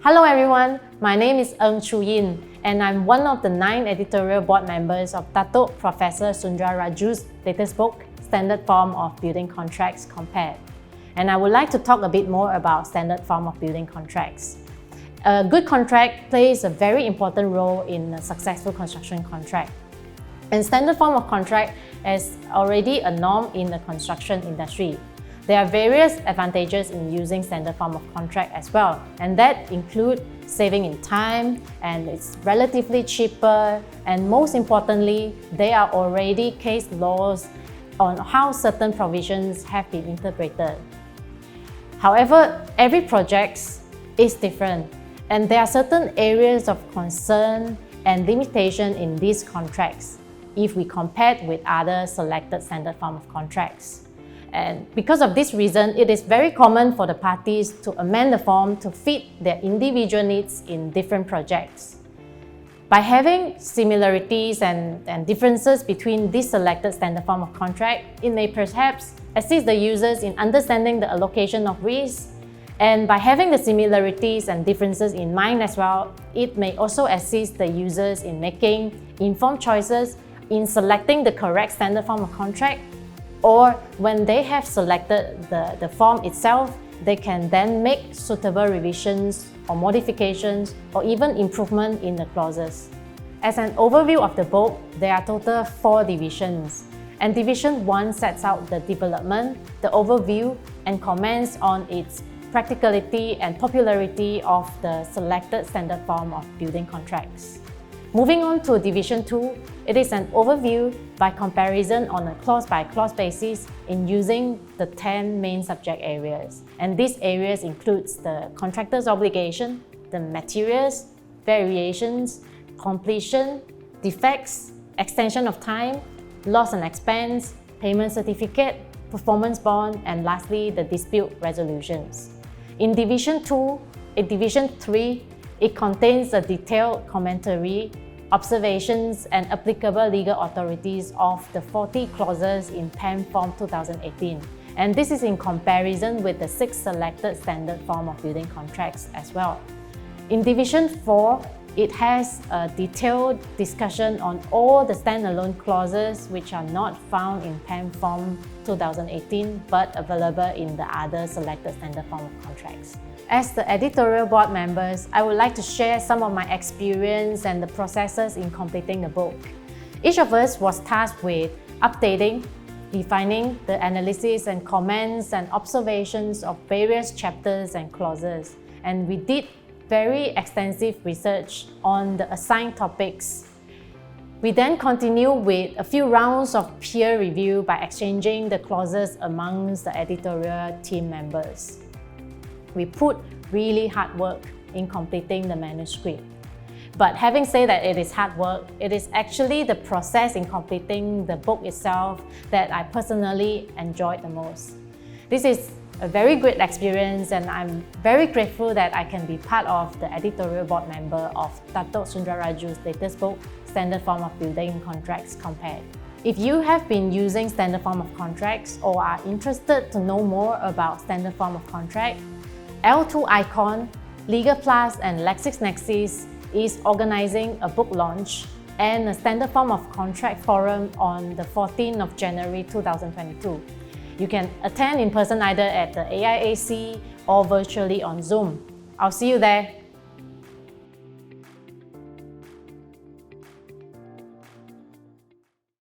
Hello everyone, my name is Chu Yin and I'm one of the 9 editorial board members of Datuk Professor Sundra Raju's latest book, Standard Form of Building Contracts Compared. And I would like to talk a bit more about standard form of building contracts. A good contract plays a very important role in a successful construction contract. And standard form of contract is already a norm in the construction industry. There are various advantages in using standard form of contract as well, and that include saving in time, and it's relatively cheaper, and most importantly, there are already case laws on how certain provisions have been interpreted. However, every project is different, and there are certain areas of concern and limitation in these contracts if we compare with other selected standard form of contracts. And because of this reason, it is very common for the parties to amend the form to fit their individual needs in different projects. By having similarities and differences between this selected standard form of contract, it may perhaps assist the users in understanding the allocation of risk. And by having the similarities and differences in mind as well, it may also assist the users in making informed choices in selecting the correct standard form of contract, or when they have selected the form itself, they can then make suitable revisions or modifications or even improvement in the clauses. As an overview of the book, there are total 4 divisions. And Division 1 sets out the development, the overview, and comments on its practicality and popularity of the selected standard form of building contracts. Moving on to Division 2, it is an overview by comparison on a clause-by-clause basis in using the 10 main subject areas. And these areas includes the contractor's obligation, the materials, variations, completion, defects, extension of time, loss and expense, payment certificate, performance bond, and lastly, the dispute resolutions. In Division 3, it contains a detailed commentary, observations, and applicable legal authorities of the 40 clauses in PAM Form 2018. And this is in comparison with the 6 selected standard form of building contracts as well. In Division 4, it has a detailed discussion on all the standalone clauses which are not found in PAM Form 2018 but available in the other selected standard form of contracts. As the editorial board members, I would like to share some of my experience and the processes in completing the book. Each of us was tasked with updating, defining the analysis and comments and observations of various chapters and clauses, and we did very extensive research on the assigned topics. We then continue with a few rounds of peer review by exchanging the clauses amongst the editorial team members. We put really hard work in completing the manuscript. But having said that it is hard work, it is actually the process in completing the book itself that I personally enjoyed the most. This is a very great experience, and I'm very grateful that I can be part of the editorial board member of Datuk Sundra Raju's latest book, Standard Form of Building Contracts Compared. If you have been using standard form of contracts or are interested to know more about standard form of contract, L2 Icon, Legal Plus, and LexisNexis is organizing a book launch and a standard form of contract forum on the 14th of January 2022. You can attend in person either at the AIAC or virtually on Zoom. I'll see you there.